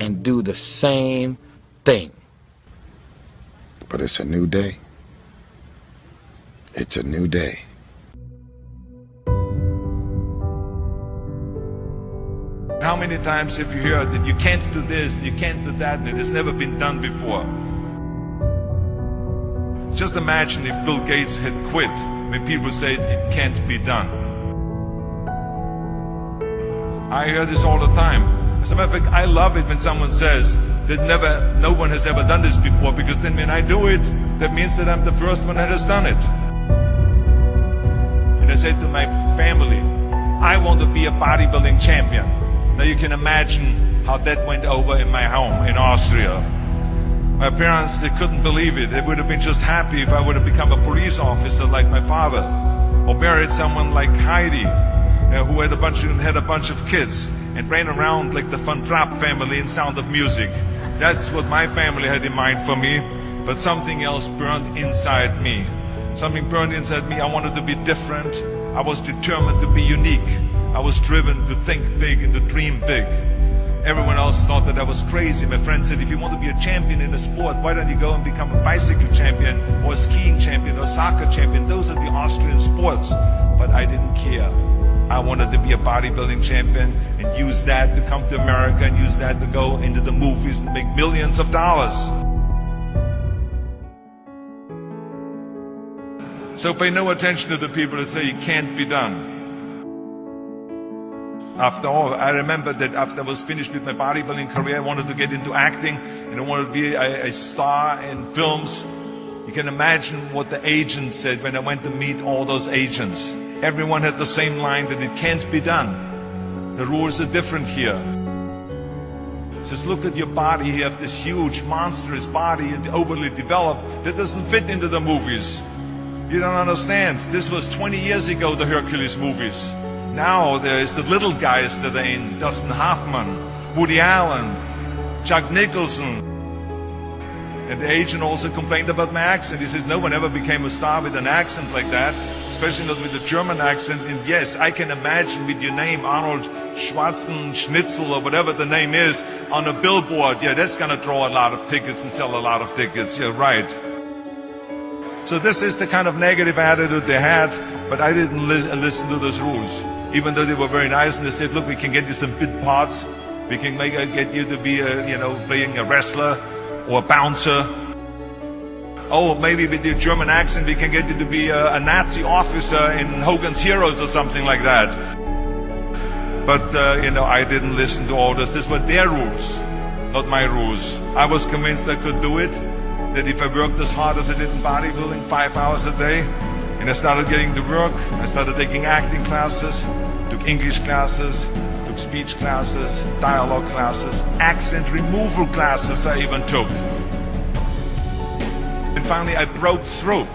and do the same thing? But it's a new day. It's a new day. How many times have you heard that you can't do this, you can't do that, and it has never been done before? Just imagine if Bill Gates had quit when people say it can't be done. I hear this all the time. As a matter of fact, I love it when someone says that no one has ever done this before, because then when I do it, that means that I'm the first one that has done it. And I said to my family, I want to be a bodybuilding champion. Now you can imagine how that went over in my home in Austria. My parents, they couldn't believe it. They would have been just happy if I would have become a police officer like my father, or married someone like Heidi, who had a bunch of kids and ran around like the Van Trapp family in Sound of Music. That's what my family had in mind for me, but something else burned inside me. Something burned inside me. I wanted to be different. I was determined to be unique. I was driven to think big and to dream big. Everyone else thought that I was crazy. My friend said, if you want to be a champion in a sport, why don't you go and become a bicycle champion or a skiing champion or a soccer champion? Those are the Austrian sports. But I didn't care. I wanted to be a bodybuilding champion and use that to come to America and use that to go into the movies and make millions of dollars. So pay no attention to the people that say it can't be done. After all, I remember that after I was finished with my bodybuilding career, I wanted to get into acting and I wanted to be a star in films. You can imagine what the agents said when I went to meet all those agents. Everyone had the same line, that it can't be done. The rules are different here. It says, look at your body. You have this huge, monstrous body and overly developed that doesn't fit into the movies. You don't understand. This was 20 years ago, the Hercules movies. Now there's the little guys that are in, Dustin Hoffman, Woody Allen, Jack Nicholson. And the agent also complained about my accent. He says, no one ever became a star with an accent like that, especially not with a German accent. And yes, I can imagine with your name, Arnold Schwarzenschnitzel or whatever the name is, on a billboard. Yeah, that's going to draw a lot of tickets and sell a lot of tickets. Yeah, right. So this is the kind of negative attitude they had, but I didn't listen to those rules. Even though they were very nice and they said, look, we can get you some bit parts. We can get you to be, playing a wrestler or a bouncer. Oh, maybe with your German accent, we can get you to be a Nazi officer in Hogan's Heroes or something like that. But, I didn't listen to all this. These were their rules, not my rules. I was convinced I could do it, that if I worked as hard as I did in bodybuilding, 5 hours a day, and I started getting to work, I started taking acting classes, took English classes, took speech classes, dialogue classes, accent removal classes I even took. And finally I broke through.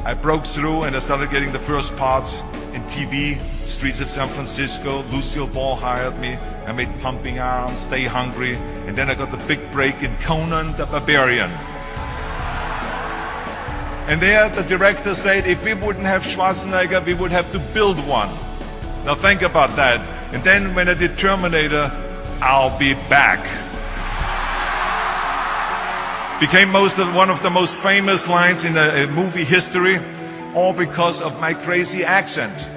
I broke through and I started getting the first parts in TV, Streets of San Francisco. Lucille Ball hired me. I made Pumping Iron, Stay Hungry, and then I got the big break in Conan the Barbarian. And there the director said, if we wouldn't have Schwarzenegger, we would have to build one. Now think about that. And then when I did Terminator, I'll be back. Became one of the most famous lines in movie history, all because of my crazy accent.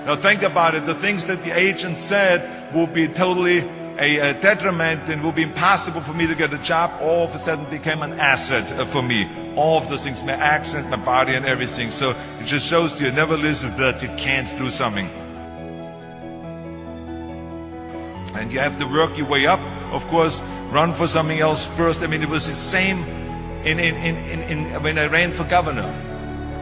Now think about it, the things that the agent said will be totally a detriment and will be impossible for me to get a job, all of a sudden became an asset for me. All of those things, my accent, my body and everything. So it just shows you never listen that you can't do something. And you have to work your way up, of course, run for something else first. I mean, it was the same when I ran for governor.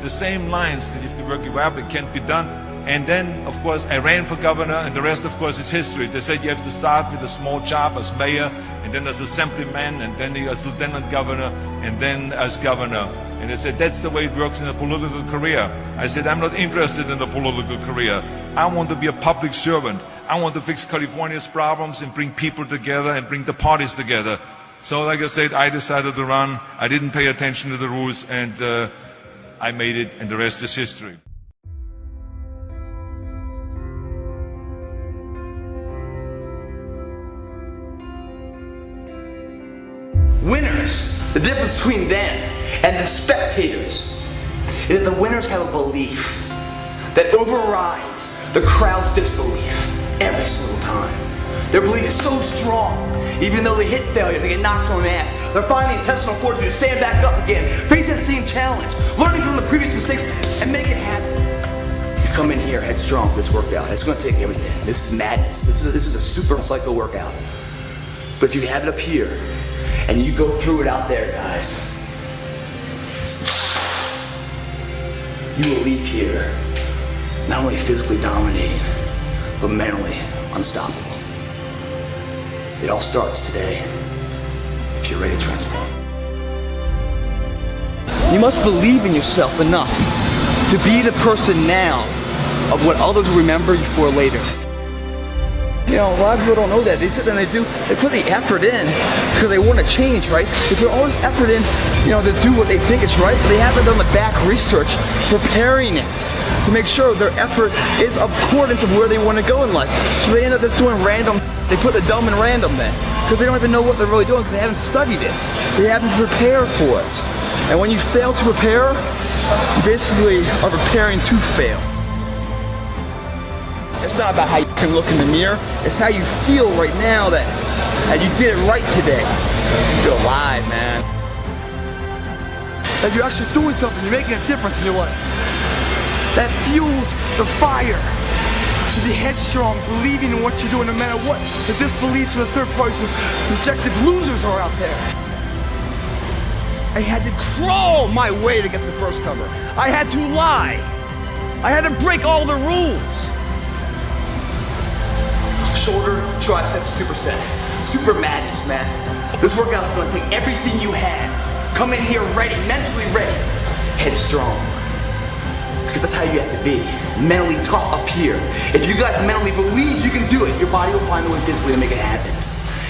The same lines that you have to work your way up, it can't be done. And then, of course, I ran for governor, and the rest, of course, is history. They said you have to start with a small job as mayor, and then as assemblyman, and then as lieutenant governor, and then as governor. And they said, that's the way it works in a political career. I said, I'm not interested in a political career. I want to be a public servant. I want to fix California's problems and bring people together and bring the parties together. So, like I said, I decided to run. I didn't pay attention to the rules, and I made it, and the rest is history. Winners, the difference between them and the spectators is the winners have a belief that overrides the crowd's disbelief every single time. Their belief is so strong, even though they hit failure, they get knocked on the ass, they're finding the intestinal fortitude to stand back up again, face that same challenge, learning from the previous mistakes, and make it happen. You come in here headstrong for this workout. It's going to take everything. This is madness. This is a super psycho workout. But if you have it up here, and you go through it out there, guys, you will leave here not only physically dominating, but mentally unstoppable. It all starts today, if you're ready to transform. You must believe in yourself enough to be the person now of what others will remember you for later. You know, a lot of people don't know that. They sit there and they put the effort in because they want to change, right? They put all this effort in, you know, to do what they think is right, but they haven't done the back research, preparing it to make sure their effort is accordance of where they want to go in life. So they end up just doing random, they put the dumb in random then, because they don't even know what they're really doing because they haven't studied it. They haven't prepared for it. And when you fail to prepare, you basically are preparing to fail. It's not about how you can look in the mirror, it's how you feel right now that you did it right today. You're alive, man. That you're actually doing something, you're making a difference in your life. That fuels the fire. To be headstrong, believing in what you're doing no matter what the disbeliefs of the third party, subjective losers are out there. I had to crawl my way to get to the first cover. I had to lie. I had to break all the rules. Shoulder, tricep, superset. Super madness, man. This workout's gonna take everything you have. Come in here ready, mentally ready. Headstrong. Because that's how you have to be. Mentally tough up here. If you guys mentally believe you can do it, your body will find a way physically to make it happen.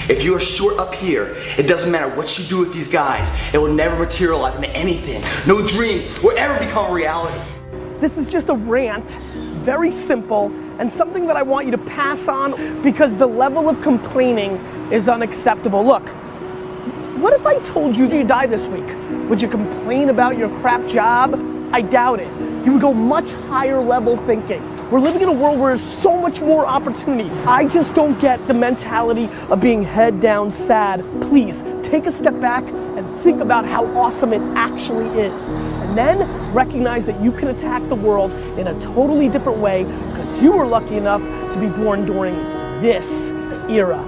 If you are short up here, it doesn't matter what you do with these guys. It will never materialize into anything. No dream will ever become a reality. This is just a rant, very simple, and something that I want you to pass on because the level of complaining is unacceptable. Look, what if I told you you die this week? Would you complain about your crap job? I doubt it. You would go much higher level thinking. We're living in a world where there's so much more opportunity. I just don't get the mentality of being head down sad. Please, take a step back and think about how awesome it actually is. And then recognize that you can attack the world in a totally different way because you were lucky enough to be born during this era.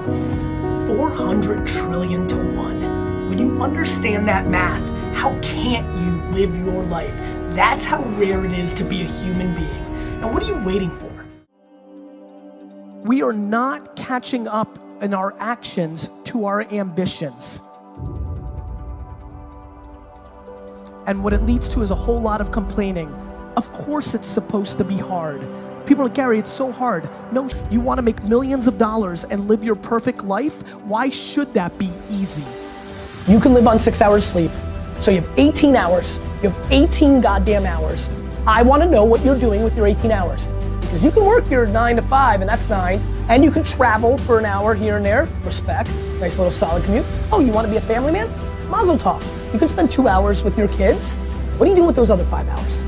400 trillion to 1. When you understand that math, how can't you live your life? That's how rare it is to be a human being. And what are you waiting for? We are not catching up in our actions to our ambitions. And what it leads to is a whole lot of complaining. Of course it's supposed to be hard. People are like, Gary, it's so hard. No, you want to make millions of dollars and live your perfect life? Why should that be easy? You can live on 6 hours sleep. So you have 18 hours. You have 18 goddamn hours. I want to know what you're doing with your 18 hours. Because you can work your 9 to 5, and that's 9, and you can travel for an hour here and there. Respect. Nice little solid commute. Oh, you want to be a family man? Mazel tov. You can spend 2 hours with your kids. What are you doing with those other 5 hours?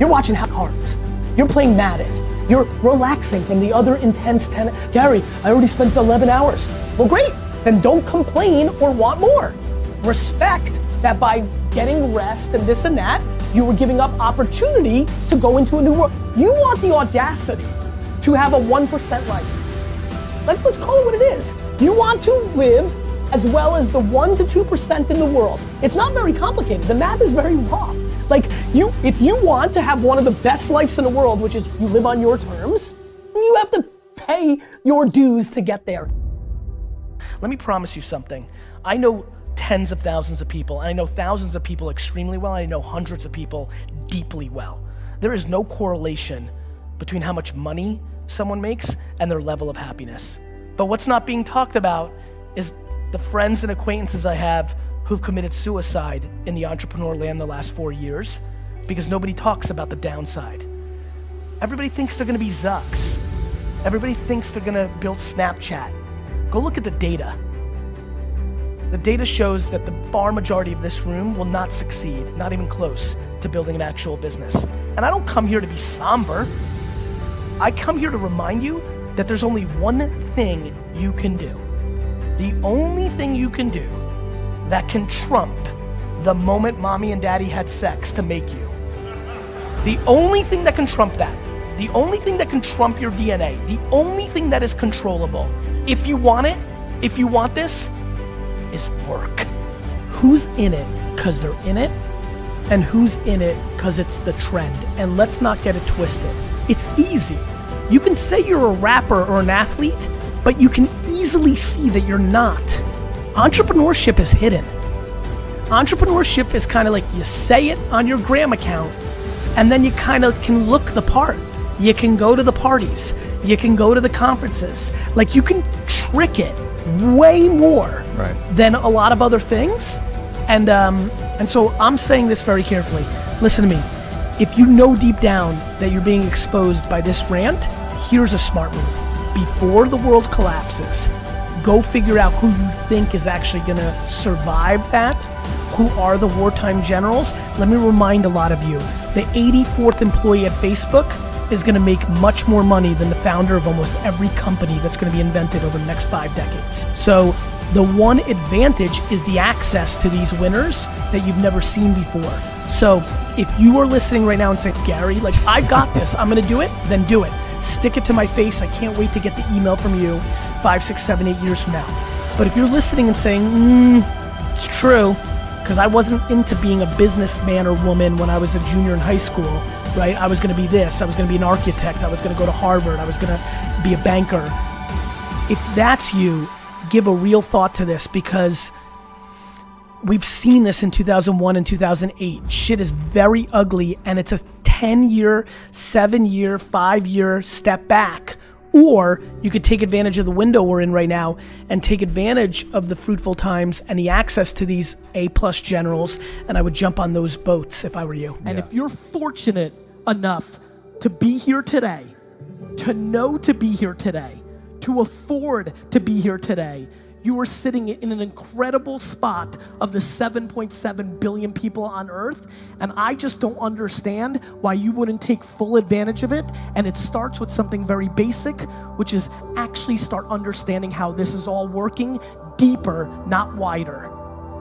You're watching House of Cards. You're playing Madden. You're relaxing from the other intense 10. Gary, I already spent 11 hours. Well, great. Then don't complain or want more. Respect that by getting rest and this and that, you were giving up opportunity to go into a new world. You want the audacity to have a 1% life. Let's call it what it is. You want to live as well as the 1 to 2% in the world. It's not very complicated. The math is very raw. Like, if you want to have one of the best lives in the world, which is you live on your terms, you have to pay your dues to get there. Let me promise you something. I know tens of thousands of people, and I know thousands of people extremely well, and I know hundreds of people deeply well. There is no correlation between how much money someone makes and their level of happiness. But what's not being talked about is the friends and acquaintances I have who've committed suicide in the entrepreneur land the last 4 years because nobody talks about the downside. Everybody thinks they're gonna be Zucks. Everybody thinks they're gonna build Snapchat. Go look at the data. The data shows that the far majority of this room will not succeed, not even close to building an actual business. And I don't come here to be somber. I come here to remind you that there's only one thing you can do. The only thing you can do that can trump the moment mommy and daddy had sex to make you. The only thing that can trump that, the only thing that can trump your DNA, the only thing that is controllable, if you want it, if you want this, is work. Who's in it because they're in it, and who's in it because it's the trend? And let's not get it twisted. It's easy. You can say you're a rapper or an athlete, but you can easily see that you're not. Entrepreneurship is hidden. Entrepreneurship is kind of like you say it on your Gram account, and then you kind of can look the part. You can go to the parties. You can go to the conferences. Like, you can trick it way more than a lot of other things. And so I'm saying this very carefully. Listen to me. If you know deep down that you're being exposed by this rant, here's a smart move. Before the world collapses, go figure out who you think is actually gonna survive that. Who are the wartime generals? Let me remind a lot of you, the 84th employee at Facebook is gonna make much more money than the founder of almost every company that's gonna be invented over the next 5 decades. So the one advantage is the access to these winners that you've never seen before. So if you are listening right now and saying, Gary, like, I've got this, I'm gonna do it, then do it. Stick it to my face. I can't wait to get the email from you 5, 6, 7, 8 years from now. But if you're listening and saying, it's true, because I wasn't into being a businessman or woman when I was a junior in high school, right? I was gonna be this, I was gonna be an architect, I was gonna go to Harvard, I was gonna be a banker. If that's you, give a real thought to this, because we've seen this in 2001 and 2008. Shit is very ugly, and it's a 10-year, 7-year, 5-year step back. Or you could take advantage of the window we're in right now and take advantage of the fruitful times and the access to these A+ generals, and I would jump on those boats if I were you. And if you're fortunate enough to be here today, to know to be here today, to afford to be here today, you are sitting in an incredible spot of the 7.7 billion people on Earth, and I just don't understand why you wouldn't take full advantage of it. And it starts with something very basic, which is actually start understanding how this is all working deeper, not wider.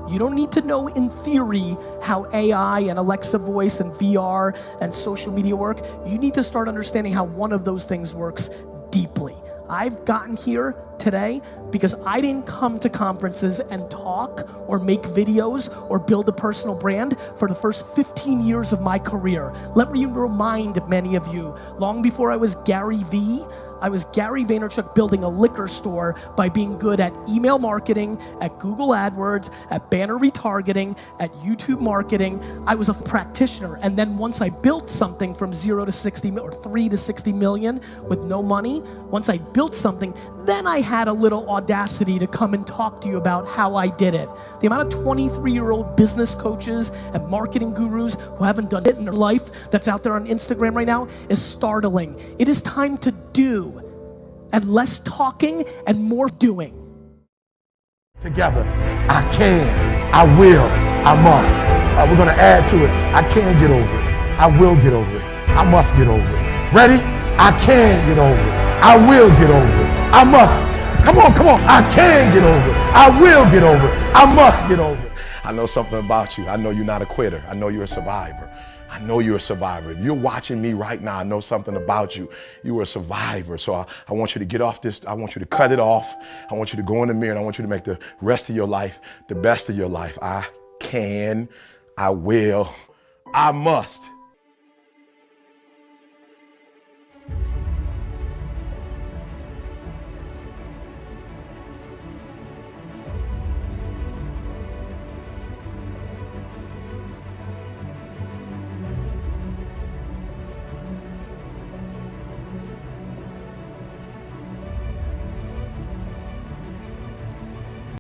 You don't need to know in theory how AI and Alexa voice and VR and social media work. You need to start understanding how one of those things works deeply. I've gotten here today because I didn't come to conferences and talk or make videos or build a personal brand for the first 15 years of my career. Let me remind many of you, long before I was Gary V, I was Gary Vaynerchuk building a liquor store by being good at email marketing, at Google AdWords, at banner retargeting, at YouTube marketing. I was a practitioner. And then once I built something from 0 to 60 or 3 to 60 million with no money, once I built something, then I had a little audacity to come and talk to you about how I did it. The amount of 23-year-old business coaches and marketing gurus who haven't done it in their life that's out there on Instagram right now is startling. It is time to do, and less talking and more doing. Together, I can, I will, I must. We're gonna add to it, I can get over it. I will get over it. I must get over it. Ready? I can get over it. I will get over it. I must. Come on, come on. I can get over it. I will get over it. I must get over it. I know something about you. I know you're not a quitter. I know you're a survivor. I know you're a survivor. If you're watching me right now, I know something about you. You are a survivor. So I want you to get off this. I want you to cut it off. I want you to go in the mirror and I want you to make the rest of your life the best of your life. I can, I will, I must.